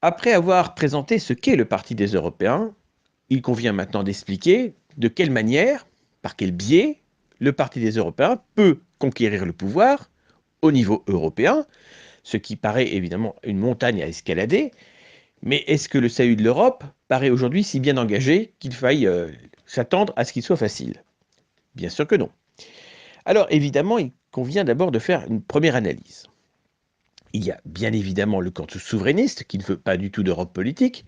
Après avoir présenté ce qu'est le Parti des Européens, il convient maintenant d'expliquer de quelle manière, par quel biais, le Parti des Européens peut conquérir le pouvoir au niveau européen, ce qui paraît évidemment une montagne à escalader, mais est-ce que le salut de l'Europe paraît aujourd'hui si bien engagé qu'il faille s'attendre à ce qu'il soit facile? Bien sûr que non. Alors évidemment, il convient d'abord de faire une première analyse. Il y a bien évidemment le camp souverainiste qui ne veut pas du tout d'Europe politique,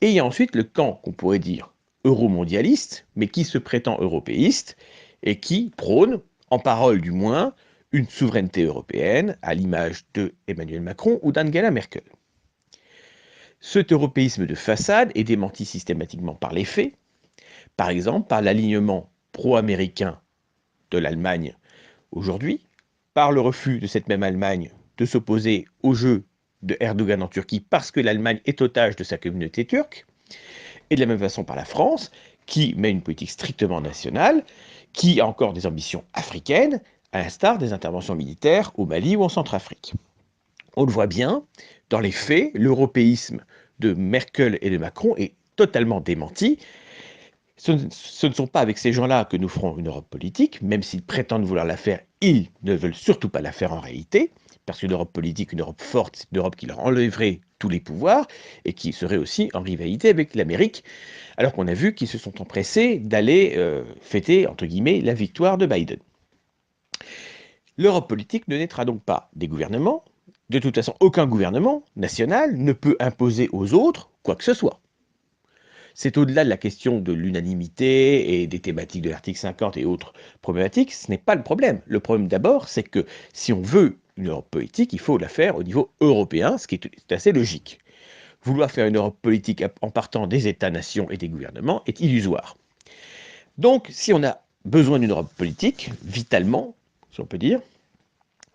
et il y a ensuite le camp qu'on pourrait dire euromondialiste, mais qui se prétend européiste et qui prône, en parole du moins, une souveraineté européenne, à l'image de Emmanuel Macron ou d'Angela Merkel. Cet européisme de façade est démenti systématiquement par les faits, par exemple par l'alignement pro-américain de l'Allemagne aujourd'hui, par le refus de cette même Allemagne de s'opposer au jeu de Erdogan en Turquie parce que l'Allemagne est otage de sa communauté turque, et de la même façon par la France, qui met une politique strictement nationale, qui a encore des ambitions africaines, à l'instar des interventions militaires au Mali ou en Centrafrique. On le voit bien, dans les faits, l'européisme de Merkel et de Macron est totalement démenti. Ce ne sont pas avec ces gens-là que nous ferons une Europe politique, même s'ils prétendent vouloir la faire, ils ne veulent surtout pas la faire en réalité, parce qu'une Europe politique, une Europe forte, c'est une Europe qui leur enlèverait tous les pouvoirs et qui serait aussi en rivalité avec l'Amérique, alors qu'on a vu qu'ils se sont empressés d'aller fêter, entre guillemets, la victoire de Biden. L'Europe politique ne naîtra donc pas des gouvernements. De toute façon, aucun gouvernement national ne peut imposer aux autres quoi que ce soit. C'est au-delà de la question de l'unanimité et des thématiques de l'article 50 et autres problématiques, ce n'est pas le problème. Le problème d'abord, c'est que si on veut une Europe politique, il faut la faire au niveau européen, ce qui est assez logique. Vouloir faire une Europe politique en partant des États-nations et des gouvernements est illusoire. Donc, si on a besoin d'une Europe politique, vitalement, si on peut dire,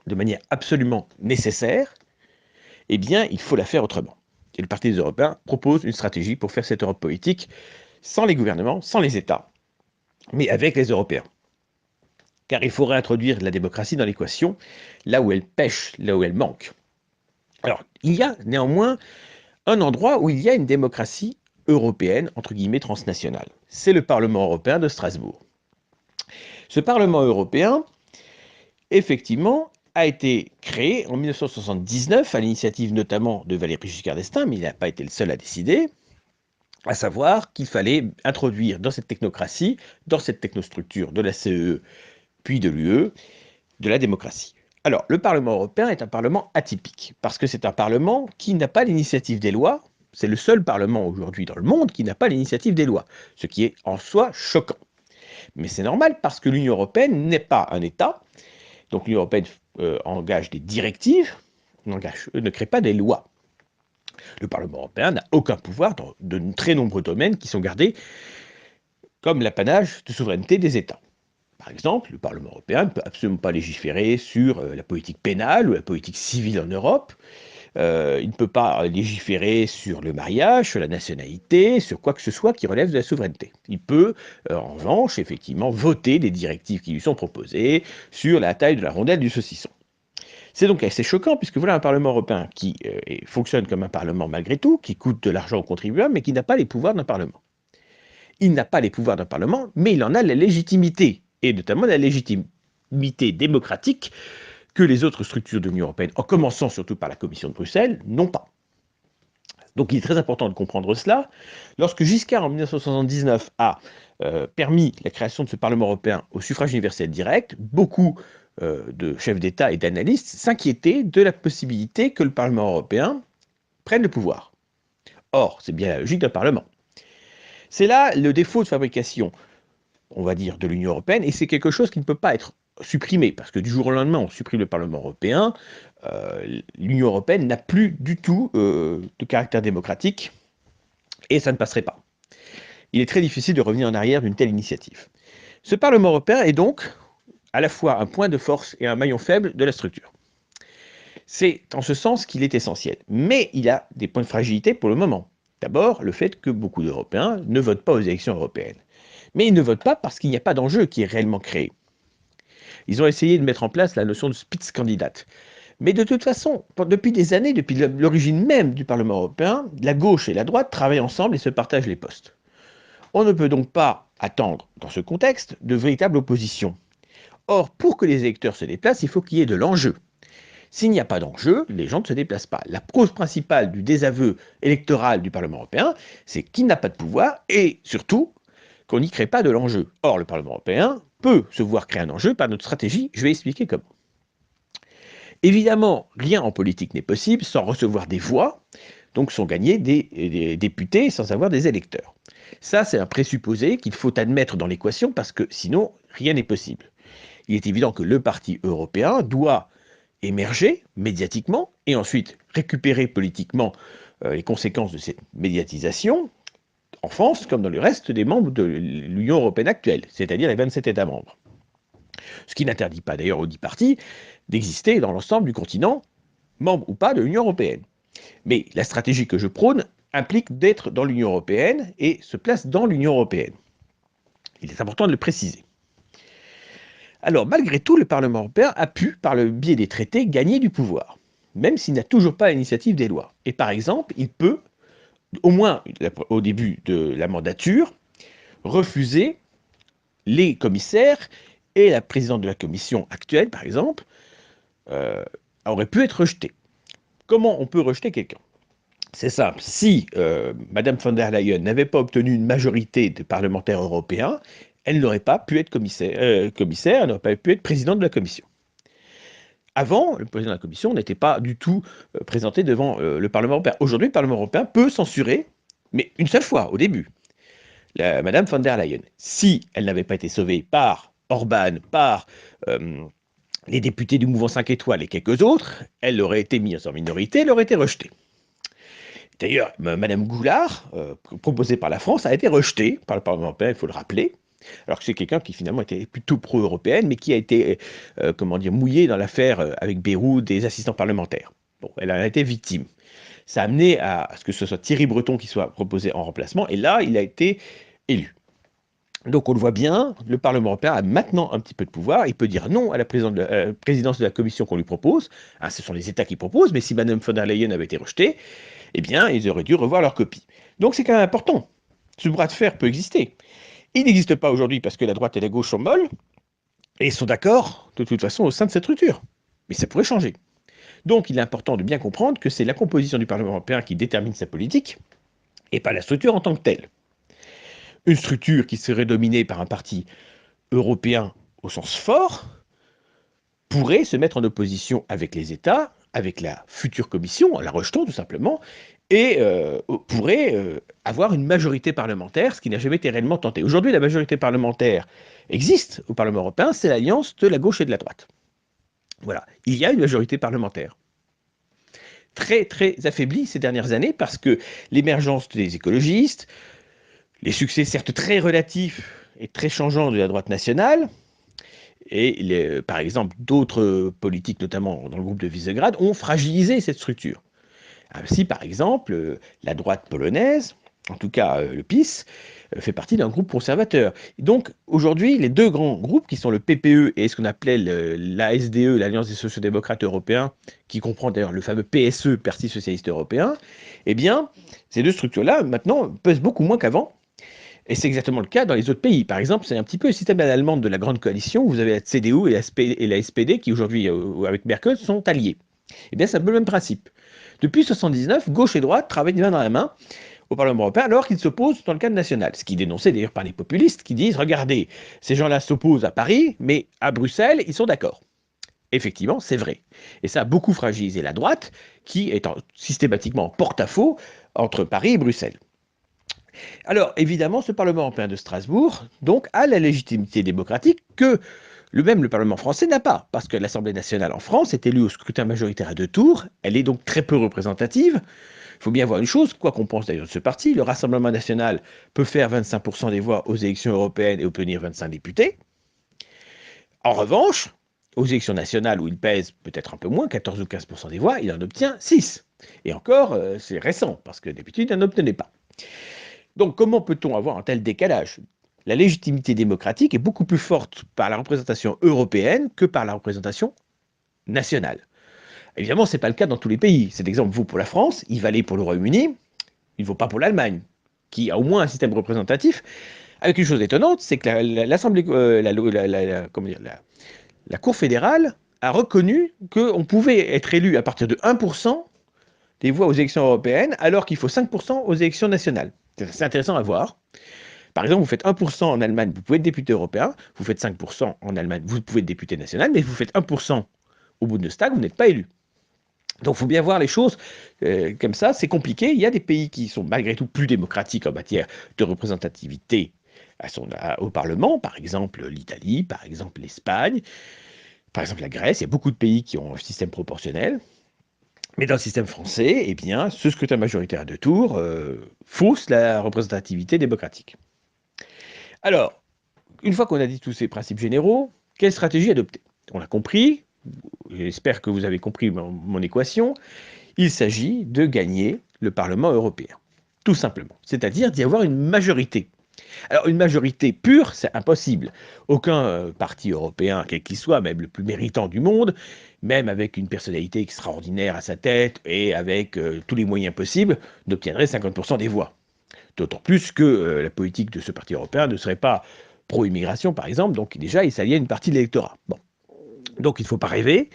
de manière absolument nécessaire, eh bien, il faut la faire autrement. Et le Parti des Européens propose une stratégie pour faire cette Europe politique sans les gouvernements, sans les États, mais avec les Européens. Car il faut réintroduire la démocratie dans l'équation, là où elle pêche, là où elle manque. Alors, il y a néanmoins un endroit où il y a une démocratie européenne, entre guillemets transnationale. C'est le Parlement européen de Strasbourg. Ce Parlement européen, effectivement, a été créé en 1979, à l'initiative notamment de Valéry Giscard d'Estaing, mais il n'a pas été le seul à décider, à savoir qu'il fallait introduire dans cette technocratie, dans cette technostructure de la CEE, puis de l'UE, de la démocratie. Alors, le Parlement européen est un parlement atypique, parce que c'est un parlement qui n'a pas l'initiative des lois. C'est le seul parlement aujourd'hui dans le monde qui n'a pas l'initiative des lois, ce qui est en soi choquant. Mais c'est normal parce que l'Union européenne n'est pas un État, donc l'Union européenne engage des directives, ne crée pas des lois. Le Parlement européen n'a aucun pouvoir dans de très nombreux domaines qui sont gardés comme l'apanage de souveraineté des États. Par exemple, le Parlement européen ne peut absolument pas légiférer sur la politique pénale ou la politique civile en Europe. Il ne peut pas légiférer sur le mariage, sur la nationalité, sur quoi que ce soit qui relève de la souveraineté. Il peut, en revanche, effectivement, voter des directives qui lui sont proposées sur la taille de la rondelle du saucisson. C'est donc assez choquant, puisque voilà un Parlement européen qui fonctionne comme un Parlement malgré tout, qui coûte de l'argent aux contribuables, mais qui n'a pas les pouvoirs d'un Parlement. Il n'a pas les pouvoirs d'un Parlement, mais il en a la légitimité, et notamment la légitimité démocratique que les autres structures de l'Union européenne, en commençant surtout par la Commission de Bruxelles, n'ont pas. Donc il est très important de comprendre cela. Lorsque Giscard, en 1979, a permis la création de ce Parlement européen au suffrage universel direct, beaucoup de chefs d'État et d'analystes s'inquiétaient de la possibilité que le Parlement européen prenne le pouvoir. Or, c'est bien la logique d'un Parlement. C'est là le défaut de fabrication, on va dire, de l'Union européenne, et c'est quelque chose qui ne peut pas être supprimé, parce que du jour au lendemain, on supprime le Parlement européen, l'Union européenne n'a plus du tout de caractère démocratique, et ça ne passerait pas. Il est très difficile de revenir en arrière d'une telle initiative. Ce Parlement européen est donc à la fois un point de force et un maillon faible de la structure. C'est en ce sens qu'il est essentiel. Mais il a des points de fragilité pour le moment. D'abord, le fait que beaucoup d'Européens ne votent pas aux élections européennes. Mais ils ne votent pas parce qu'il n'y a pas d'enjeu qui est réellement créé. Ils ont essayé de mettre en place la notion de Spitzenkandidat. Mais de toute façon, depuis des années, depuis l'origine même du Parlement européen, la gauche et la droite travaillent ensemble et se partagent les postes. On ne peut donc pas attendre, dans ce contexte, de véritable opposition. Or, pour que les électeurs se déplacent, il faut qu'il y ait de l'enjeu. S'il n'y a pas d'enjeu, les gens ne se déplacent pas. La cause principale du désaveu électoral du Parlement européen, c'est qu'il n'a pas de pouvoir et surtout qu'on n'y crée pas de l'enjeu. Or, le Parlement européen peut se voir créer un enjeu par notre stratégie. Je vais expliquer comment. Évidemment, rien en politique n'est possible sans recevoir des voix, donc sans gagner des députés sans avoir des électeurs. Ça, c'est un présupposé qu'il faut admettre dans l'équation parce que sinon, rien n'est possible. Il est évident que le Parti européen doit émerger médiatiquement et ensuite récupérer politiquement les conséquences de cette médiatisation en France comme dans le reste des membres de l'Union européenne actuelle, c'est-à-dire les 27 États membres. Ce qui n'interdit pas d'ailleurs aux 10 partis d'exister dans l'ensemble du continent, membre ou pas de l'Union européenne. Mais la stratégie que je prône implique d'être dans l'Union européenne et se place dans l'Union européenne. Il est important de le préciser. Alors, malgré tout, le Parlement européen a pu, par le biais des traités, gagner du pouvoir, même s'il n'a toujours pas l'initiative des lois. Et par exemple, il peut, au moins au début de la mandature, refuser les commissaires et la présidente de la commission actuelle, par exemple, aurait pu être rejetée. Comment on peut rejeter quelqu'un? C'est simple. Si Madame von der Leyen n'avait pas obtenu une majorité de parlementaires européens, elle n'aurait pas pu être commissaire, elle n'aurait pas pu être présidente de la commission. Avant, le président de la commission n'était pas du tout présenté devant le Parlement européen. Aujourd'hui, le Parlement européen peut censurer, mais une seule fois, au début, Madame von der Leyen. Si elle n'avait pas été sauvée par Orban, par les députés du mouvement 5 étoiles et quelques autres, elle aurait été mise en minorité, elle aurait été rejetée. D'ailleurs, Madame Goulard, proposée par la France, a été rejetée par le Parlement européen, il faut le rappeler, alors que c'est quelqu'un qui finalement était plutôt pro-européenne, mais qui a été, comment dire, mouillé dans l'affaire avec Bayrou des assistants parlementaires. Bon, elle en a été victime. Ça a amené à ce que ce soit Thierry Breton qui soit proposé en remplacement, et là, il a été élu. Donc on le voit bien, le Parlement européen a maintenant un petit peu de pouvoir, il peut dire non à la présidence de la Commission qu'on lui propose, hein, ce sont les États qui proposent, mais si Madame von der Leyen avait été rejetée, eh bien, ils auraient dû revoir leur copie. Donc c'est quand même important. Ce bras de fer peut exister. Il n'existe pas aujourd'hui parce que la droite et la gauche sont molles, et sont d'accord, de toute façon, au sein de cette structure. Mais ça pourrait changer. Donc il est important de bien comprendre que c'est la composition du Parlement européen qui détermine sa politique, et pas la structure en tant que telle. Une structure qui serait dominée par un parti européen au sens fort pourrait se mettre en opposition avec les États, avec la future commission, en la rejetant tout simplement, et pourrait avoir une majorité parlementaire, ce qui n'a jamais été réellement tenté. Aujourd'hui, la majorité parlementaire existe au Parlement européen, c'est l'alliance de la gauche et de la droite. Voilà, il y a une majorité parlementaire. Très, très affaiblie ces dernières années parce que l'émergence des écologistes, les succès certes très relatifs et très changeants de la droite nationale, et par exemple d'autres politiques, notamment dans le groupe de Visegrad, ont fragilisé cette structure. Ainsi, par exemple, la droite polonaise, en tout cas le PiS, fait partie d'un groupe conservateur. Et donc aujourd'hui, les deux grands groupes, qui sont le PPE et ce qu'on appelait l'ASDE, l'Alliance des sociodémocrates européens, qui comprend d'ailleurs le fameux PSE, Parti socialiste européen, eh bien, ces deux structures-là, maintenant, pèsent beaucoup moins qu'avant. Et c'est exactement le cas dans les autres pays. Par exemple, c'est un petit peu le système allemand de la grande coalition, où vous avez la CDU et la SPD qui aujourd'hui, avec Merkel, sont alliés. Eh bien, c'est un peu le même principe. Depuis 1979, gauche et droite travaillent main dans la main au Parlement européen, alors qu'ils s'opposent dans le cadre national. Ce qui est dénoncé d'ailleurs par les populistes qui disent, regardez, ces gens-là s'opposent à Paris, mais à Bruxelles, ils sont d'accord. Effectivement, c'est vrai. Et ça a beaucoup fragilisé la droite, qui est systématiquement en porte-à-faux entre Paris et Bruxelles. Alors, évidemment, ce Parlement européen de Strasbourg, donc, a la légitimité démocratique que le Parlement français n'a pas, parce que l'Assemblée nationale en France est élue au scrutin majoritaire à 2 tours, elle est donc très peu représentative. Il faut bien voir une chose, quoi qu'on pense d'ailleurs de ce parti, le Rassemblement national peut faire 25% des voix aux élections européennes et obtenir 25 députés. En revanche, aux élections nationales où il pèse peut-être un peu moins, 14 ou 15% des voix, il en obtient 6. Et encore, c'est récent, parce que d'habitude, il n'en obtenait pas. Donc comment peut-on avoir un tel décalage? La légitimité démocratique est beaucoup plus forte par la représentation européenne que par la représentation nationale. Évidemment, ce n'est pas le cas dans tous les pays. Cet exemple vaut pour la France, il valait pour le Royaume-Uni, il ne vaut pas pour l'Allemagne, qui a au moins un système représentatif, avec une chose étonnante, c'est que l'Assemblée, comment dire, la Cour fédérale a reconnu qu'on pouvait être élu à partir de 1% des voix aux élections européennes, alors qu'il faut 5% aux élections nationales. C'est intéressant à voir. Par exemple, vous faites 1% en Allemagne, vous pouvez être député européen, vous faites 5% en Allemagne, vous pouvez être député national, mais vous faites 1% au Bundestag, vous n'êtes pas élu. Donc il faut bien voir les choses comme ça, c'est compliqué. Il y a des pays qui sont malgré tout plus démocratiques en matière de représentativité au Parlement, par exemple l'Italie, par exemple l'Espagne, par exemple la Grèce. Il y a beaucoup de pays qui ont un système proportionnel. Mais dans le système français, eh bien, ce scrutin majoritaire à deux tours fausse la représentativité démocratique. Alors, une fois qu'on a dit tous ces principes généraux, quelle stratégie adopter? On l'a compris, j'espère que vous avez compris mon équation, il s'agit de gagner le Parlement européen. Tout simplement. C'est-à-dire d'y avoir une majorité. Alors, une majorité pure, c'est impossible. Aucun parti européen, quel qu'il soit, même le plus méritant du monde, même avec une personnalité extraordinaire à sa tête et avec tous les moyens possibles, n'obtiendrait 50% des voix. D'autant plus que la politique de ce parti européen ne serait pas pro-immigration, par exemple, donc déjà, il s'alliait une partie de l'électorat. Bon. Donc il ne faut pas rêver.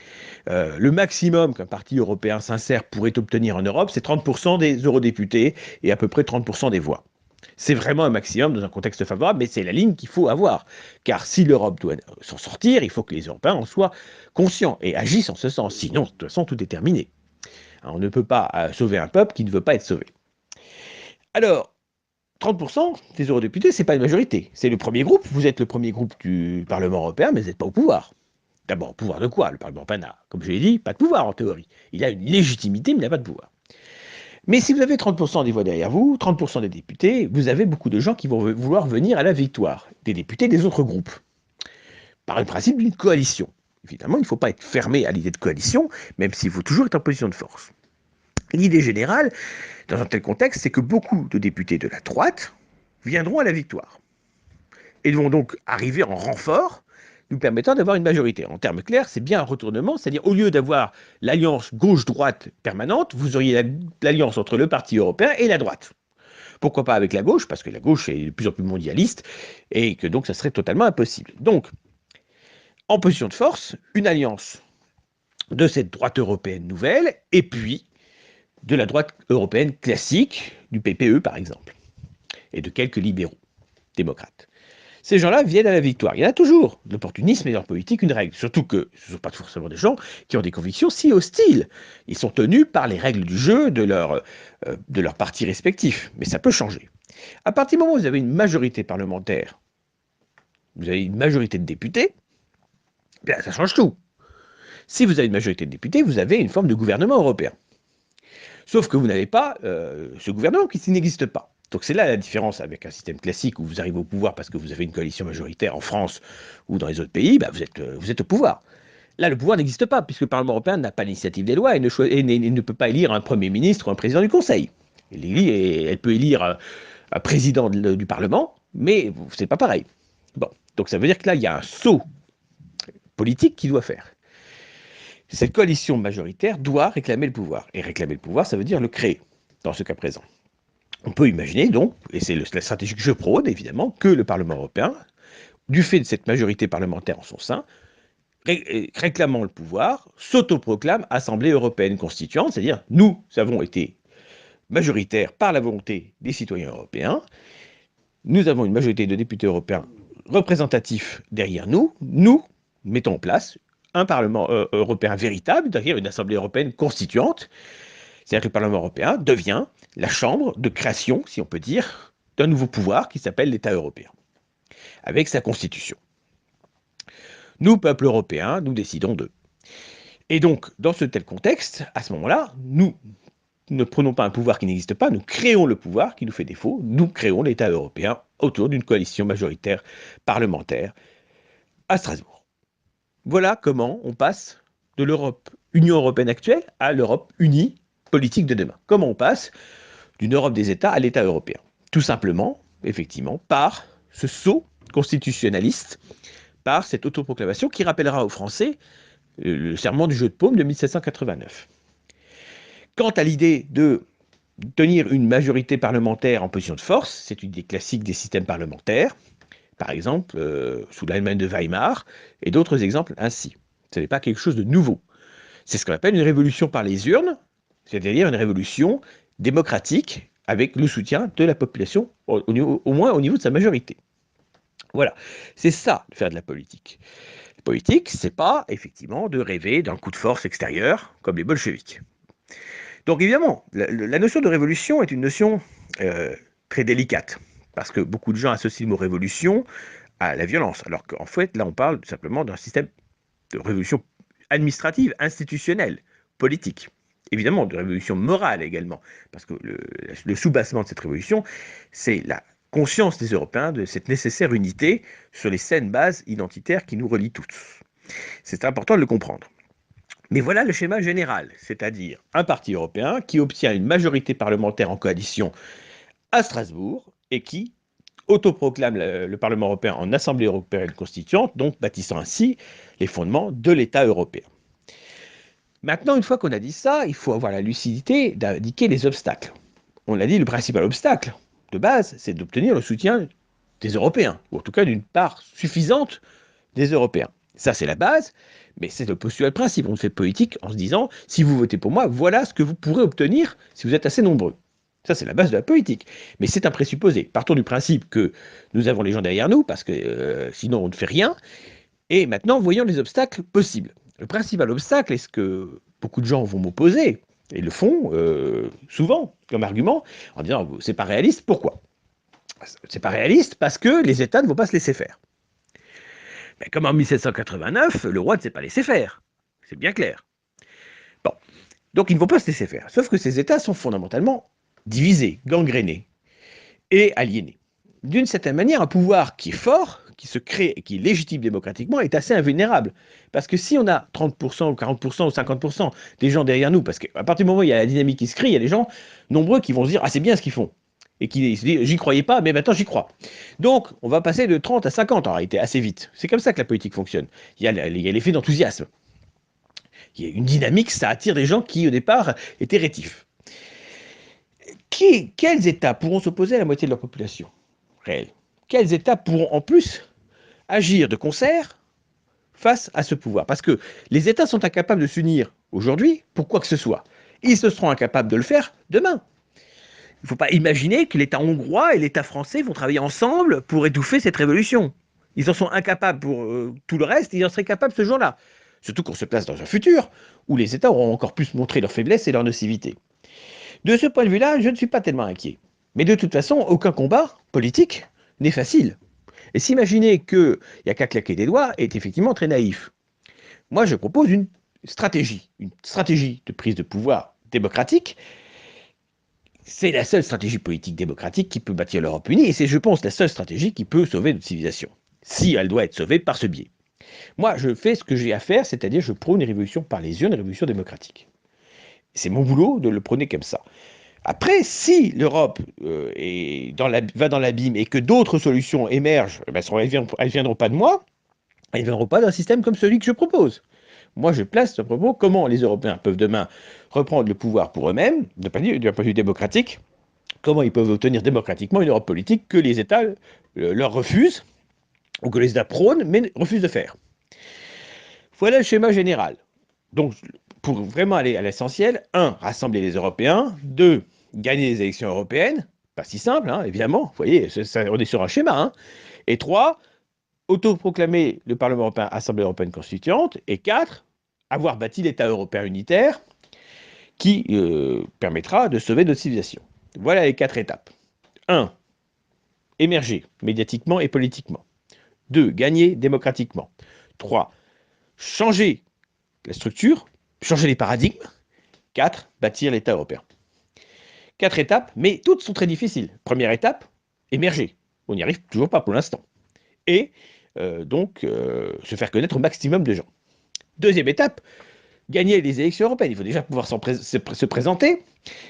Le maximum qu'un parti européen sincère pourrait obtenir en Europe, c'est 30% des eurodéputés et à peu près 30% des voix. C'est vraiment un maximum dans un contexte favorable, mais c'est la ligne qu'il faut avoir. Car si l'Europe doit s'en sortir, il faut que les Européens en soient conscients et agissent en ce sens. Sinon, de toute façon, tout est terminé. On ne peut pas sauver un peuple qui ne veut pas être sauvé. Alors, 30% des eurodéputés, ce n'est pas une majorité. C'est le premier groupe. Vous êtes le premier groupe du Parlement européen, mais vous n'êtes pas au pouvoir. D'abord, pouvoir de quoi? Le Parlement européen n'a, comme je l'ai dit, pas de pouvoir en théorie. Il a une légitimité, mais il n'a pas de pouvoir. Mais si vous avez 30% des voix derrière vous, 30% des députés, vous avez beaucoup de gens qui vont vouloir venir à la victoire, des députés des autres groupes, par le principe d'une coalition. Évidemment, il ne faut pas être fermé à l'idée de coalition, même s'il faut toujours être en position de force. L'idée générale, dans un tel contexte, c'est que beaucoup de députés de la droite viendront à la victoire et vont donc arriver en renfort, nous permettant d'avoir une majorité. En termes clairs, c'est bien un retournement, c'est-à-dire au lieu d'avoir l'alliance gauche-droite permanente, vous auriez l'alliance entre le Parti européen et la droite. Pourquoi pas avec la gauche? Parce que la gauche est de plus en plus mondialiste et que donc ça serait totalement impossible. Donc, en position de force, une alliance de cette droite européenne nouvelle et puis de la droite européenne classique, du PPE par exemple, et de quelques libéraux démocrates. Ces gens-là viennent à la victoire. Il y en a toujours. L'opportunisme est dans la politique une règle. Surtout que ce ne sont pas forcément des gens qui ont des convictions si hostiles. Ils sont tenus par les règles du jeu de leur parti respectif. Mais ça peut changer. À partir du moment où vous avez une majorité parlementaire, vous avez une majorité de députés, bien, ça change tout. Si vous avez une majorité de députés, vous avez une forme de gouvernement européen. Sauf que vous n'avez pas ce gouvernement qui n'existe pas. Donc c'est là la différence avec un système classique où vous arrivez au pouvoir parce que vous avez une coalition majoritaire en France ou dans les autres pays, bah vous êtes au pouvoir. Là, le pouvoir n'existe pas puisque le Parlement européen n'a pas l'initiative des lois et ne peut pas élire un Premier ministre ou un président du Conseil. Elle peut élire un président du Parlement, mais c'est pas pareil. Bon, donc ça veut dire que là, il y a un saut politique qu'il doit faire. Cette coalition majoritaire doit réclamer le pouvoir. Et réclamer le pouvoir, ça veut dire le créer, dans ce cas présent. On peut imaginer donc, et c'est la stratégie que je prône évidemment, que le Parlement européen, du fait de cette majorité parlementaire en son sein, réclamant le pouvoir, s'autoproclame Assemblée européenne constituante, c'est-à-dire nous avons été majoritaires par la volonté des citoyens européens, nous avons une majorité de députés européens représentatifs derrière nous, nous mettons en place un Parlement européen véritable, c'est-à-dire une Assemblée européenne constituante, c'est-à-dire que le Parlement européen devient la chambre de création, si on peut dire, d'un nouveau pouvoir qui s'appelle l'État européen, avec sa constitution. Nous, peuple européen, nous décidons d'eux. Et donc, dans ce tel contexte, à ce moment-là, nous ne prenons pas un pouvoir qui n'existe pas, nous créons le pouvoir qui nous fait défaut, nous créons l'État européen autour d'une coalition majoritaire parlementaire à Strasbourg. Voilà comment on passe de l'Europe, Union européenne actuelle, à l'Europe unie politique de demain. Comment on passe d'une Europe des États à l'État européen. Tout simplement, effectivement, par ce saut constitutionnaliste, par cette autoproclamation qui rappellera aux Français le serment du jeu de paume de 1789. Quant à l'idée de tenir une majorité parlementaire en position de force, c'est une idée classique des systèmes parlementaires, par exemple sous l'Allemagne de Weimar, et d'autres exemples ainsi. Ce n'est pas quelque chose de nouveau. C'est ce qu'on appelle une révolution par les urnes, c'est-à-dire une révolution démocratique avec le soutien de la population, au moins au niveau de sa majorité. Voilà, c'est ça, faire de la politique. La politique, c'est pas, effectivement, de rêver d'un coup de force extérieur, comme les bolcheviks. Donc, évidemment, la notion de révolution est une notion très délicate, parce que beaucoup de gens associent le mot révolution à la violence, alors qu'en fait, là, on parle simplement d'un système de révolution administrative, institutionnelle, politique. Évidemment, de révolution morale également, parce que le soubassement de cette révolution, c'est la conscience des Européens de cette nécessaire unité sur les saines bases identitaires qui nous relient tous. C'est important de le comprendre. Mais voilà le schéma général, c'est-à-dire un parti européen qui obtient une majorité parlementaire en coalition à Strasbourg et qui autoproclame le Parlement européen en Assemblée européenne constituante, donc bâtissant ainsi les fondements de l'État européen. Maintenant, une fois qu'on a dit ça, il faut avoir la lucidité d'indiquer les obstacles. On l'a dit, le principal obstacle de base, c'est d'obtenir le soutien des Européens, ou en tout cas d'une part suffisante des Européens. Ça, c'est la base, mais c'est le postulat de principe. On fait politique en se disant, si vous votez pour moi, voilà ce que vous pourrez obtenir si vous êtes assez nombreux. Ça, c'est la base de la politique. Mais c'est un présupposé. Partons du principe que nous avons les gens derrière nous, parce que sinon on ne fait rien. Et maintenant, voyons les obstacles possibles. Le principal obstacle est ce que beaucoup de gens vont m'opposer, et le font souvent comme argument, en disant c'est pas réaliste. Pourquoi? C'est pas réaliste parce que les États ne vont pas se laisser faire. Mais comme en 1789, le roi ne s'est pas laissé faire. C'est bien clair. Bon. Donc ils ne vont pas se laisser faire. Sauf que ces États sont fondamentalement divisés, gangrénés et aliénés. D'une certaine manière, un pouvoir qui est fort, qui se crée et qui est légitime démocratiquement est assez invulnérable. Parce que si on a 30% ou 40% ou 50% des gens derrière nous, parce qu'à partir du moment où il y a la dynamique qui se crée, il y a des gens nombreux qui vont se dire « Ah, c'est bien ce qu'ils font ». Et qui se disent « J'y croyais pas, mais maintenant j'y crois ». Donc, on va passer de 30 à 50 en réalité, assez vite. C'est comme ça que la politique fonctionne. Il y a l'effet d'enthousiasme. Il y a une dynamique, ça attire des gens qui, au départ, étaient rétifs. Quels États pourront s'opposer à la moitié de leur population réelle? Quels États pourront en plus agir de concert face à ce pouvoir? Parce que les États sont incapables de s'unir aujourd'hui pour quoi que ce soit. Ils se seront incapables de le faire demain. Il ne faut pas imaginer que l'État hongrois et l'État français vont travailler ensemble pour étouffer cette révolution. Ils en sont incapables pour tout le reste, ils en seraient capables ce jour-là. Surtout qu'on se place dans un futur où les États auront encore plus montré leur faiblesse et leur nocivité. De ce point de vue-là, je ne suis pas tellement inquiet. Mais de toute façon, aucun combat politique n'est facile. Et s'imaginer qu'il n'y a qu'à claquer des doigts est effectivement très naïf. Moi, je propose une stratégie de prise de pouvoir démocratique. C'est la seule stratégie politique démocratique qui peut bâtir l'Europe unie, et c'est, je pense, la seule stratégie qui peut sauver notre civilisation, si elle doit être sauvée par ce biais. Moi, je fais ce que j'ai à faire, c'est-à-dire je prône une révolution par les urnes, une révolution démocratique. C'est mon boulot de le prôner comme ça. Après, si l'Europe va dans l'abîme et que d'autres solutions émergent, ben, elles ne viendront pas de moi, elles ne viendront pas d'un système comme celui que je propose. Moi, je place ce propos, comment les Européens peuvent demain reprendre le pouvoir pour eux-mêmes, d'un point de vue démocratique, comment ils peuvent obtenir démocratiquement une Europe politique que les États leur refusent, ou que les États prônent, mais refusent de faire. Voilà le schéma général. Donc, pour vraiment aller à l'essentiel, 1. Rassembler les Européens. 2. Gagner les élections européennes. Pas si simple, hein, évidemment. Vous voyez, on est sur un schéma. Hein. Et 3. Autoproclamer le Parlement européen Assemblée européenne constituante. Et 4. Avoir bâti l'État européen unitaire qui permettra de sauver notre civilisation. Voilà les 4 étapes. 1. Émerger médiatiquement et politiquement. 2. Gagner démocratiquement. 3. Changer la structure, changer les paradigmes. 4. Bâtir l'État européen. 4 étapes, mais toutes sont très difficiles. Première étape, émerger. On n'y arrive toujours pas pour l'instant. Et donc, se faire connaître au maximum de gens. Deuxième étape, gagner les élections européennes. Il faut déjà pouvoir se présenter.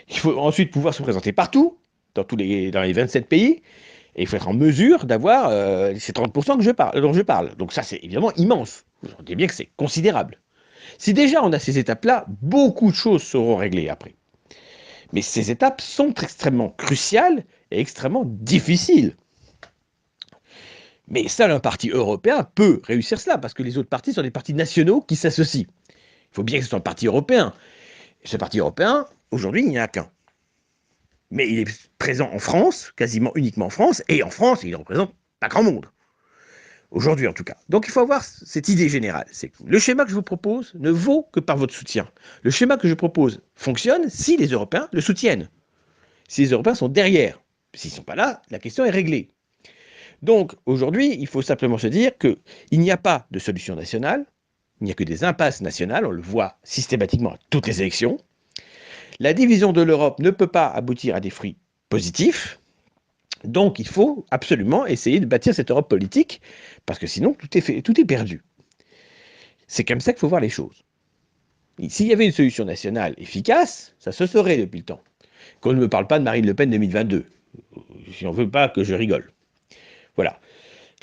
Il faut ensuite pouvoir se présenter partout, dans les 27 pays. Et il faut être en mesure d'avoir ces 30% dont je parle. Donc ça, c'est évidemment immense. Vous entendez bien que c'est considérable. Si déjà on a ces étapes-là, beaucoup de choses seront réglées après. Mais ces étapes sont extrêmement cruciales et extrêmement difficiles. Mais seul un parti européen peut réussir cela, parce que les autres partis sont des partis nationaux qui s'associent. Il faut bien que ce soit un parti européen. Et ce parti européen, aujourd'hui, il n'y en a qu'un. Mais il est présent en France, quasiment uniquement en France, et en France, il ne représente pas grand monde. Aujourd'hui, en tout cas. Donc, il faut avoir cette idée générale. C'est que le schéma que je vous propose ne vaut que par votre soutien. Le schéma que je propose fonctionne si les Européens le soutiennent. Si les Européens sont derrière. S'ils ne sont pas là, la question est réglée. Donc, aujourd'hui, il faut simplement se dire qu'il n'y a pas de solution nationale, il n'y a que des impasses nationales, on le voit systématiquement à toutes les élections. La division de l'Europe ne peut pas aboutir à des fruits positifs. Donc, il faut absolument essayer de bâtir cette Europe politique, parce que sinon, tout est perdu. C'est comme ça qu'il faut voir les choses. S'il y avait une solution nationale efficace, ça se saurait depuis le temps. Qu'on ne me parle pas de Marine Le Pen 2022. Si on ne veut pas que je rigole. Voilà.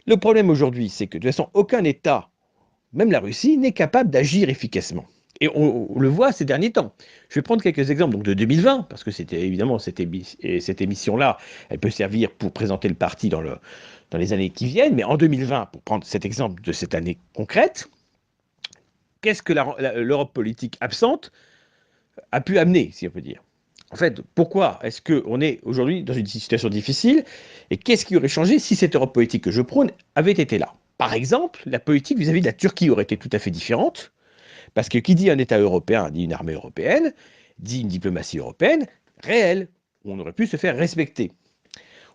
Le problème aujourd'hui, c'est que de toute façon, aucun État, même la Russie, n'est capable d'agir efficacement. Et on le voit ces derniers temps. Je vais prendre quelques exemples donc, de 2020, parce que c'était évidemment cette émission-là, elle peut servir pour présenter le parti dans les années qui viennent, mais en 2020, pour prendre cet exemple de cette année concrète, qu'est-ce que l'Europe politique absente a pu amener, si on peut dire? En fait, pourquoi est-ce qu'on est aujourd'hui dans une situation difficile et qu'est-ce qui aurait changé si cette Europe politique que je prône avait été là? Par exemple, la politique vis-à-vis de la Turquie aurait été tout à fait différente, parce que qui dit un État européen dit une armée européenne, dit une diplomatie européenne réelle, où on aurait pu se faire respecter.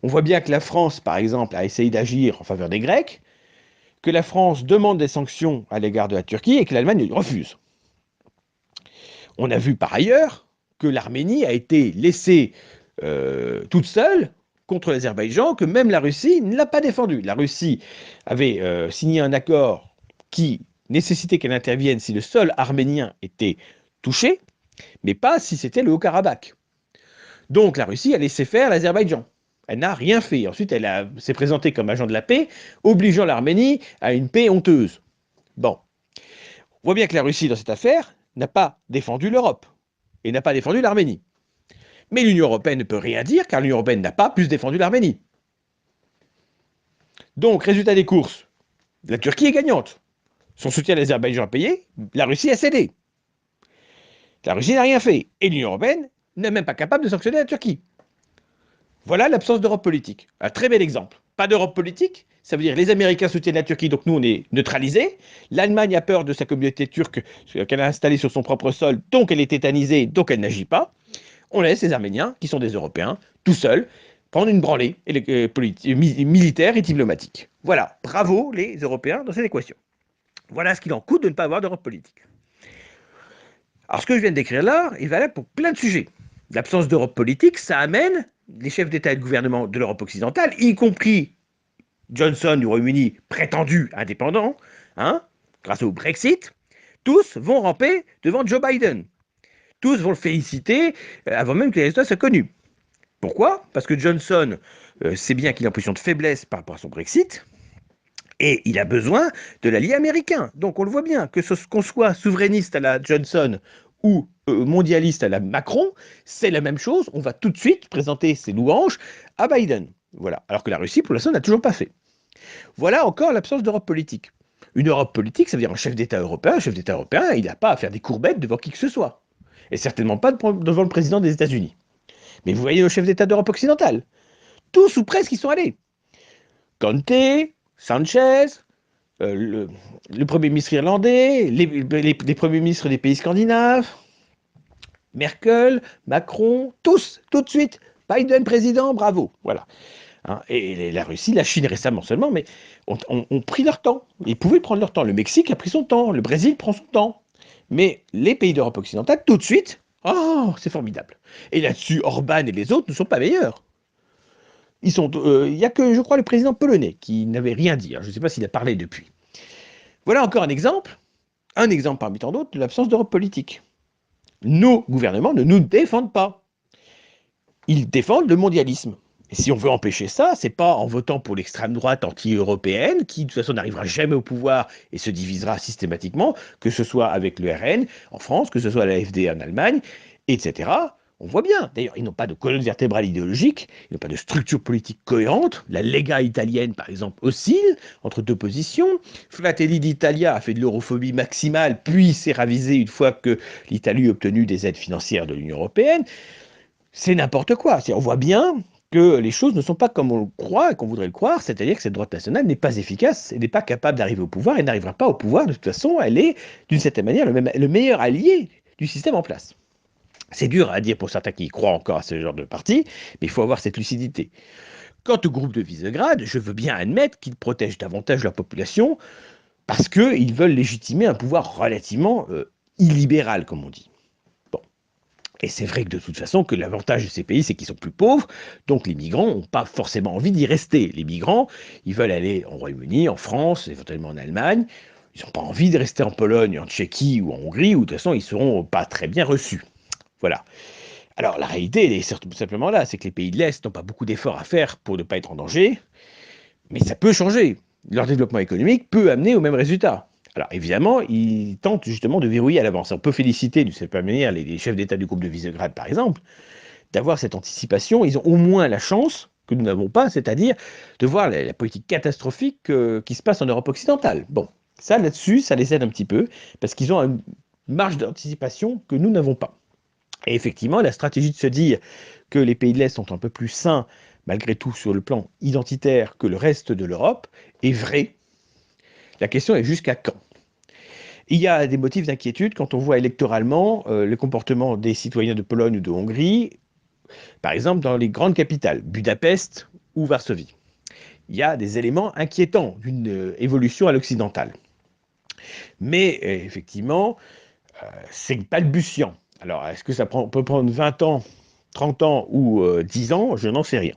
On voit bien que la France, par exemple, a essayé d'agir en faveur des Grecs, que la France demande des sanctions à l'égard de la Turquie et que l'Allemagne refuse. On a vu par ailleurs que l'Arménie a été laissée toute seule contre l'Azerbaïdjan, que même la Russie ne l'a pas défendu. La Russie avait signé un accord qui nécessitait qu'elle intervienne si le sol arménien était touché, mais pas si c'était le Haut-Karabakh. Donc la Russie a laissé faire l'Azerbaïdjan. Elle n'a rien fait. Ensuite, elle s'est présentée comme agent de la paix, obligeant l'Arménie à une paix honteuse. Bon. On voit bien que la Russie, dans cette affaire, n'a pas défendu l'Europe et n'a pas défendu l'Arménie. Mais l'Union européenne ne peut rien dire, car l'Union européenne n'a pas plus défendu l'Arménie. Donc, résultat des courses, la Turquie est gagnante. Son soutien à l'Azerbaïdjan a payé, la Russie a cédé. La Russie n'a rien fait, et l'Union européenne n'est même pas capable de sanctionner la Turquie. Voilà l'absence d'Europe politique. Un très bel exemple. Pas d'Europe politique, ça veut dire les Américains soutiennent la Turquie, donc nous on est neutralisés. L'Allemagne a peur de sa communauté turque qu'elle a installée sur son propre sol, donc elle est tétanisée, donc elle n'agit pas. On laisse les Arméniens, qui sont des Européens, tout seuls, prendre une branlée militaire et diplomatique. Voilà, bravo les Européens dans cette équation. Voilà ce qu'il en coûte de ne pas avoir d'Europe politique. Alors ce que je viens de décrire là est valable pour plein de sujets. L'absence d'Europe politique, ça amène les chefs d'État et de gouvernement de l'Europe occidentale, y compris Johnson du Royaume-Uni, prétendu indépendant, hein, grâce au Brexit, tous vont ramper devant Joe Biden. Tous vont le féliciter avant même que les résultats soient connus. Pourquoi? Parce que Johnson sait bien qu'il est en position de faiblesse par rapport à son Brexit, et il a besoin de l'allié américain. Donc on le voit bien, qu'on soit souverainiste à la Johnson ou mondialiste à la Macron, c'est la même chose. On va tout de suite présenter ses louanges à Biden. Voilà. Alors que la Russie, pour l'instant, n'a toujours pas fait. Voilà encore l'absence d'Europe politique. Une Europe politique, ça veut dire un chef d'État européen. Un chef d'État européen, il n'a pas à faire des courbettes devant qui que ce soit. Et certainement pas devant le président des États-Unis. Mais vous voyez nos chefs d'État d'Europe occidentale. Tous ou presque y sont allés. Conte, Sanchez, le Premier ministre irlandais, les premiers ministres des pays scandinaves, Merkel, Macron, tous, tout de suite. Biden président, bravo. Voilà. Hein, et la Russie, la Chine récemment seulement, mais ont pris leur temps. Ils pouvaient prendre leur temps. Le Mexique a pris son temps, le Brésil prend son temps. Mais les pays d'Europe occidentale, tout de suite, oh, c'est formidable. Et là-dessus, Orban et les autres ne sont pas meilleurs. Il n'y a que, je crois, le président polonais qui n'avait rien dit. Je ne sais pas s'il a parlé depuis. Voilà encore un exemple parmi tant d'autres, de l'absence d'Europe politique. Nos gouvernements ne nous défendent pas. Ils défendent le mondialisme. Et si on veut empêcher ça, c'est pas en votant pour l'extrême droite anti-européenne, qui de toute façon n'arrivera jamais au pouvoir et se divisera systématiquement, que ce soit avec le RN en France, que ce soit l'AfD en Allemagne, etc. On voit bien. D'ailleurs, ils n'ont pas de colonne vertébrale idéologique, ils n'ont pas de structure politique cohérente. La Lega italienne, par exemple, oscille entre deux positions. Fratelli d'Italia a fait de l'europhobie maximale, puis s'est ravisé une fois que l'Italie a obtenu des aides financières de l'Union européenne. C'est n'importe quoi. On voit bien que les choses ne sont pas comme on le croit et qu'on voudrait le croire, c'est-à-dire que cette droite nationale n'est pas efficace et n'est pas capable d'arriver au pouvoir et n'arrivera pas au pouvoir. De toute façon, elle est, d'une certaine manière, le meilleur allié du système en place. C'est dur à dire pour certains qui croient encore à ce genre de parti, mais il faut avoir cette lucidité. Quant au groupe de Visegrad, je veux bien admettre qu'ils protègent davantage leur population parce qu'ils veulent légitimer un pouvoir relativement illibéral, comme on dit. Bon. Et c'est vrai que de toute façon, que l'avantage de ces pays, c'est qu'ils sont plus pauvres, donc les migrants n'ont pas forcément envie d'y rester. Les migrants, ils veulent aller au Royaume-Uni, en France, éventuellement en Allemagne. Ils n'ont pas envie de rester en Pologne, en Tchéquie ou en Hongrie, où de toute façon, ils ne seront pas très bien reçus. Voilà. Alors la réalité, elle est simplement là, c'est que les pays de l'Est n'ont pas beaucoup d'efforts à faire pour ne pas être en danger, mais ça peut changer. Leur développement économique peut amener au même résultat. Alors évidemment, ils tentent justement de verrouiller à l'avance. On peut féliciter de cette manière les chefs d'État du groupe de Visegrad, par exemple, d'avoir cette anticipation. Ils ont au moins la chance que nous n'avons pas, c'est-à-dire de voir la politique catastrophique qui se passe en Europe occidentale. Bon, ça là-dessus, ça les aide un petit peu, parce qu'ils ont une marge d'anticipation que nous n'avons pas. Et effectivement, la stratégie de se dire que les pays de l'Est sont un peu plus sains, malgré tout, sur le plan identitaire que le reste de l'Europe, est vraie. La question est jusqu'à quand? Il y a des motifs d'inquiétude quand on voit électoralement le comportement des citoyens de Pologne ou de Hongrie, par exemple dans les grandes capitales, Budapest ou Varsovie. Il y a des éléments inquiétants d'une évolution à l'occidentale. Mais effectivement, c'est balbutiant. Alors, est-ce que ça peut prendre 20 ans, 30 ans ou 10 ans? Je n'en sais rien.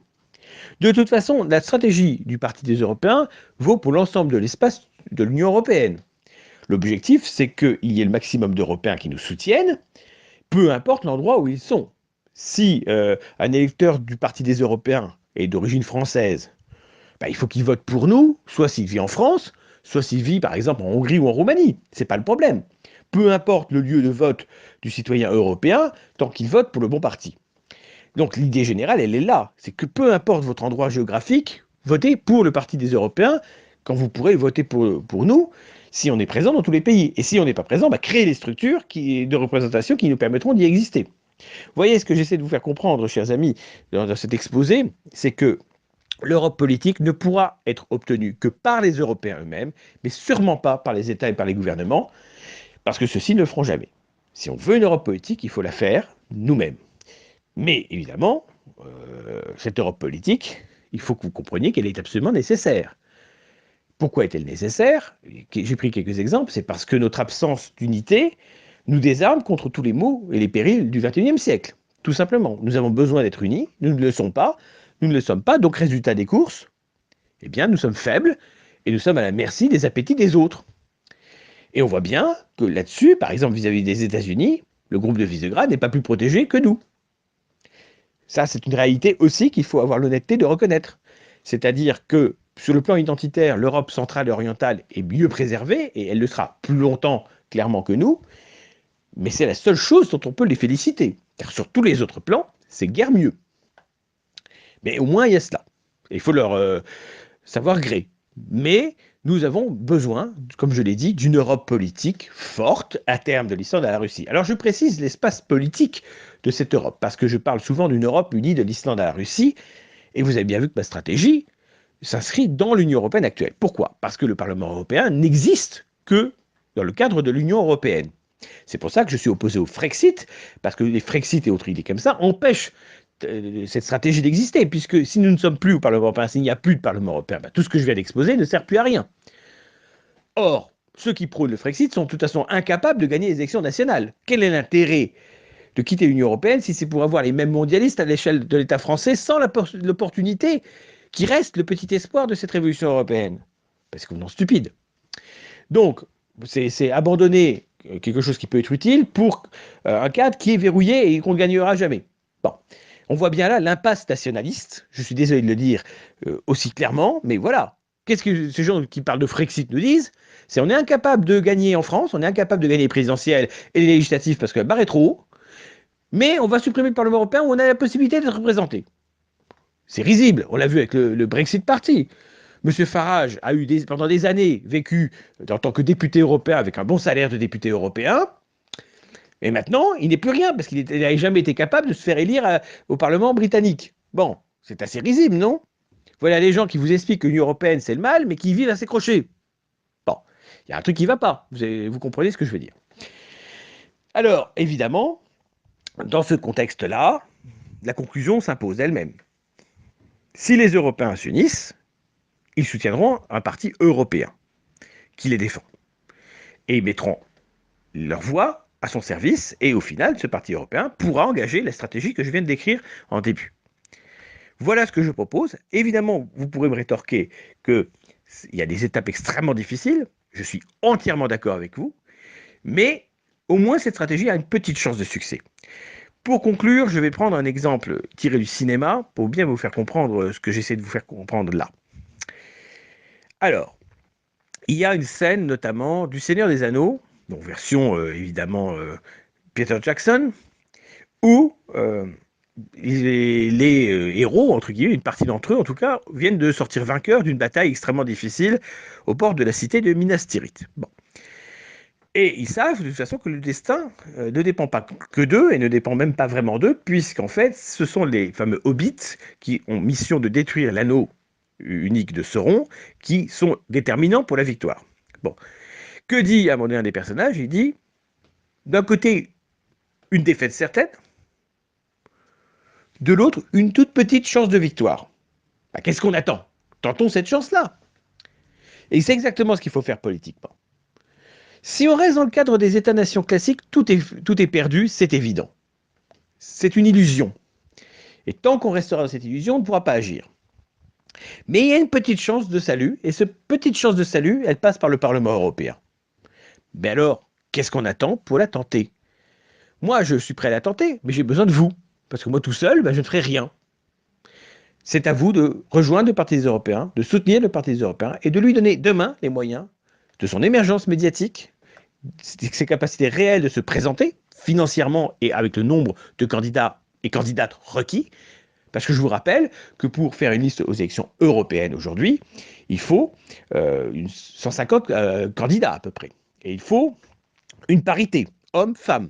De toute façon, la stratégie du Parti des Européens vaut pour l'ensemble de l'espace de l'Union européenne. L'objectif, c'est qu'il y ait le maximum d'Européens qui nous soutiennent, peu importe l'endroit où ils sont. Si un électeur du Parti des Européens est d'origine française, bah, il faut qu'il vote pour nous, soit s'il vit en France, soit s'il vit par exemple en Hongrie ou en Roumanie. C'est pas le problème. Peu importe le lieu de vote du citoyen européen, tant qu'il vote pour le bon parti. Donc l'idée générale, elle est là. C'est que peu importe votre endroit géographique, votez pour le Parti des Européens quand vous pourrez voter pour nous si on est présent dans tous les pays. Et si on n'est pas présent, bah, créez les structures de représentation qui nous permettront d'y exister. Vous voyez ce que j'essaie de vous faire comprendre, chers amis, dans cet exposé, c'est que l'Europe politique ne pourra être obtenue que par les Européens eux-mêmes, mais sûrement pas par les États et par les gouvernements, parce que ceux-ci ne le feront jamais. Si on veut une Europe politique, il faut la faire nous-mêmes. Mais évidemment, cette Europe politique, il faut que vous compreniez qu'elle est absolument nécessaire. Pourquoi est-elle nécessaire? J'ai pris quelques exemples. C'est parce que notre absence d'unité nous désarme contre tous les maux et les périls du XXIe siècle. Tout simplement. Nous avons besoin d'être unis. Nous ne le sommes pas. Nous ne le sommes pas. Donc, résultat des courses, eh bien, nous sommes faibles et nous sommes à la merci des appétits des autres. Et on voit bien que là-dessus, par exemple vis-à-vis des États-Unis, le groupe de Visegrad n'est pas plus protégé que nous. Ça, c'est une réalité aussi qu'il faut avoir l'honnêteté de reconnaître. C'est-à-dire que sur le plan identitaire, l'Europe centrale et orientale est mieux préservée, et elle le sera plus longtemps, clairement, que nous, mais c'est la seule chose dont on peut les féliciter. Car sur tous les autres plans, c'est guère mieux. Mais au moins, il y a cela. Il faut leur savoir gré. Mais nous avons besoin, comme je l'ai dit, d'une Europe politique forte à terme de l'Islande à la Russie. Alors je précise l'espace politique de cette Europe, parce que je parle souvent d'une Europe unie de l'Islande à la Russie, et vous avez bien vu que ma stratégie s'inscrit dans l'Union européenne actuelle. Pourquoi? Parce que le Parlement européen n'existe que dans le cadre de l'Union européenne. C'est pour ça que je suis opposé au Frexit, parce que les Frexit et autres idées comme ça empêchent cette stratégie d'exister, puisque si nous ne sommes plus au Parlement européen, s'il n'y a plus de Parlement européen, tout ce que je viens d'exposer ne sert plus à rien. Or, ceux qui prônent le Frexit sont de toute façon incapables de gagner les élections nationales. Quel est l'intérêt de quitter l'Union européenne si c'est pour avoir les mêmes mondialistes à l'échelle de l'État français sans l'opportunité qui reste le petit espoir de cette révolution européenne? Parce qu'on est stupide. Donc, c'est abandonner quelque chose qui peut être utile pour un cadre qui est verrouillé et qu'on ne gagnera jamais. Bon. On voit bien là l'impasse nationaliste, je suis désolé de le dire aussi clairement, mais voilà. Qu'est-ce que ces gens qui parlent de Frexit nous disent? C'est on est incapable de gagner en France, on est incapable de gagner les présidentielles et les législatives parce que la barre est trop haut, mais on va supprimer le Parlement européen où on a la possibilité d'être représenté. C'est risible, on l'a vu avec le Brexit Party. Monsieur Farage a eu pendant des années vécu en tant que député européen avec un bon salaire de député européen, et maintenant il n'est plus rien parce qu'il n'avait jamais été capable de se faire élire au Parlement britannique. Bon, c'est assez risible, non? Voilà les gens qui vous expliquent que l'Union européenne c'est le mal, mais qui vivent à ses crochets. Bon, il y a un truc qui ne va pas, vous comprenez ce que je veux dire. Alors, évidemment, dans ce contexte-là, la conclusion s'impose d'elle-même. Si les Européens s'unissent, ils soutiendront un parti européen qui les défend. Et ils mettront leur voix à son service, et au final, ce parti européen pourra engager la stratégie que je viens de décrire en début. Voilà ce que je propose. Évidemment, vous pourrez me rétorquer qu'il y a des étapes extrêmement difficiles, je suis entièrement d'accord avec vous, mais au moins cette stratégie a une petite chance de succès. Pour conclure, je vais prendre un exemple tiré du cinéma pour bien vous faire comprendre ce que j'essaie de vous faire comprendre là. Alors, il y a une scène notamment du Seigneur des Anneaux, donc version évidemment Peter Jackson, où les héros, entre guillemets, une partie d'entre eux en tout cas, viennent de sortir vainqueurs d'une bataille extrêmement difficile au port de la cité de Minas Tirith. Bon. Et ils savent de toute façon que le destin ne dépend pas que d'eux et ne dépend même pas vraiment d'eux, puisqu'en fait, ce sont les fameux hobbits qui ont mission de détruire l'anneau unique de Sauron qui sont déterminants pour la victoire. Bon. Que dit à un moment donné un des personnages? Il dit, d'un côté, une défaite certaine, de l'autre, une toute petite chance de victoire. Bah, qu'est-ce qu'on attend? Tentons cette chance-là. Et c'est exactement ce qu'il faut faire politiquement. Si on reste dans le cadre des États-nations classiques, tout est perdu, c'est évident. C'est une illusion. Et tant qu'on restera dans cette illusion, on ne pourra pas agir. Mais il y a une petite chance de salut, et cette petite chance de salut, elle passe par le Parlement européen. Mais alors, qu'est-ce qu'on attend pour la tenter? Moi, je suis prêt à la tenter, mais j'ai besoin de vous. Parce que moi, tout seul, je ne ferai rien. C'est à vous de rejoindre le Parti des Européens, de soutenir le Parti des Européens et de lui donner demain les moyens de son émergence médiatique, ses capacités réelles de se présenter financièrement et avec le nombre de candidats et candidates requis. Parce que je vous rappelle que pour faire une liste aux élections européennes aujourd'hui, il faut 150 candidats à peu près. Et il faut une parité, hommes-femmes.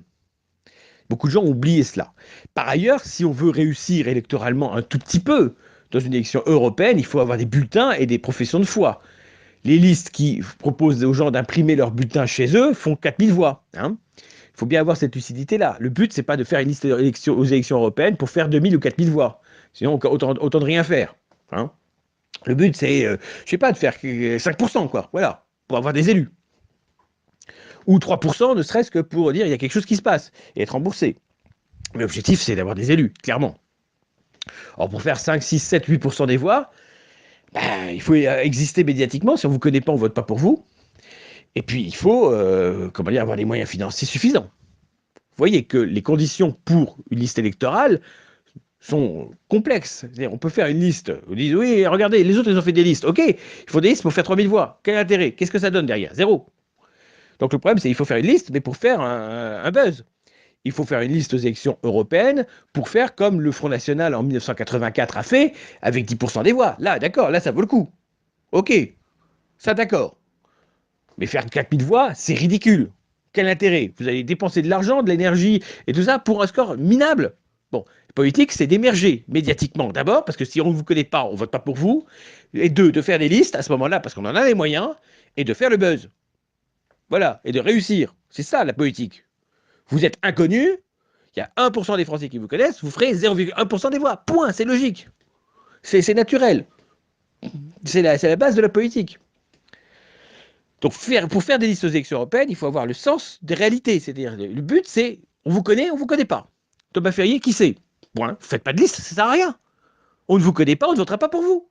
Beaucoup de gens ont oublié cela. Par ailleurs, si on veut réussir électoralement un tout petit peu dans une élection européenne, il faut avoir des bulletins et des professions de foi. Les listes qui proposent aux gens d'imprimer leurs bulletins chez eux font 4000 voix. Hein. Il faut bien avoir cette lucidité-là. Le but, c'est pas de faire une liste aux élections européennes pour faire 2000 ou 4000 voix. Sinon, autant de rien faire. Hein. Le but, c'est, je sais pas, de faire 5%, quoi. Voilà, pour avoir des élus. Ou 3%, ne serait-ce que pour dire il y a quelque chose qui se passe et être remboursé. Mais l'objectif, c'est d'avoir des élus, clairement. Alors, pour faire 5, 6, 7, 8% des voix, il faut exister médiatiquement. Si on ne vous connaît pas, on ne vote pas pour vous. Et puis, il faut avoir les moyens financiers suffisants. Vous voyez que les conditions pour une liste électorale sont complexes. On peut faire une liste. Vous dites, oui, regardez, les autres, ils ont fait des listes. OK, il faut des listes pour faire 3000 voix. Quel intérêt? Qu'est-ce que ça donne derrière? Zéro. Donc, le problème, c'est qu'il faut faire une liste, mais pour faire un buzz. Il faut faire une liste aux élections européennes pour faire comme le Front National en 1984 a fait, avec 10% des voix. Là, d'accord, là, ça vaut le coup. OK, ça d'accord. Mais faire 4000 voix, c'est ridicule. Quel intérêt? Vous allez dépenser de l'argent, de l'énergie et tout ça pour un score minable. Bon, politique, c'est d'émerger médiatiquement d'abord, parce que si on ne vous connaît pas, on ne vote pas pour vous. Et deux, de faire des listes à ce moment-là, parce qu'on en a les moyens, et de faire le buzz. Voilà, et de réussir. C'est ça la politique. Vous êtes inconnu, il y a 1% des Français qui vous connaissent, vous ferez 0,1% des voix. Point, c'est logique. C'est naturel. C'est la base de la politique. Donc, pour faire des listes aux élections européennes, il faut avoir le sens des réalités. C'est-à-dire, le but, c'est on vous connaît, on ne vous connaît pas. Thomas Ferrier, qui c'est? Point. Vous ne faites pas de liste, ça ne sert à rien. On ne vous connaît pas, on ne votera pas pour vous.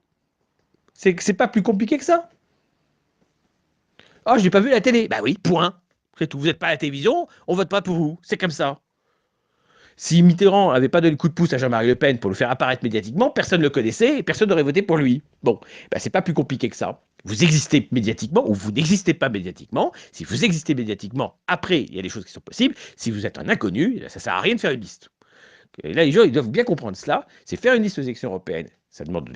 C'est pas plus compliqué que ça. Ah, je n'ai pas vu la télé. Bah oui, point. C'est tout. Vous n'êtes pas à la télévision, on ne vote pas pour vous. C'est comme ça. Si Mitterrand n'avait pas donné le coup de pouce à Jean-Marie Le Pen pour le faire apparaître médiatiquement, personne ne le connaissait et personne n'aurait voté pour lui. Bon, ben, c'est pas plus compliqué que ça. Vous existez médiatiquement ou vous n'existez pas médiatiquement. Si vous existez médiatiquement, après, il y a des choses qui sont possibles. Si vous êtes un inconnu, ça ne sert à rien de faire une liste. Et là, les gens, ils doivent bien comprendre cela. C'est faire une liste aux élections européennes. Ça demande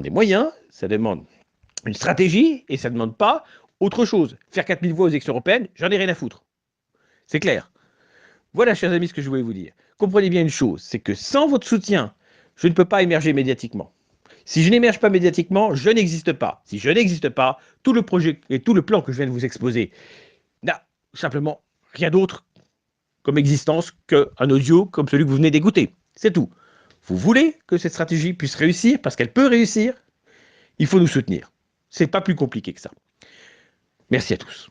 des moyens, ça demande une stratégie et ça ne demande pas autre chose. Faire 4000 voix aux élections européennes, j'en ai rien à foutre. C'est clair. Voilà, chers amis, ce que je voulais vous dire. Comprenez bien une chose, c'est que sans votre soutien, je ne peux pas émerger médiatiquement. Si je n'émerge pas médiatiquement, je n'existe pas. Si je n'existe pas, tout le projet et tout le plan que je viens de vous exposer n'a simplement rien d'autre comme existence qu'un audio comme celui que vous venez d'écouter. C'est tout. Vous voulez que cette stratégie puisse réussir, parce qu'elle peut réussir, il faut nous soutenir. C'est pas plus compliqué que ça. Merci à tous.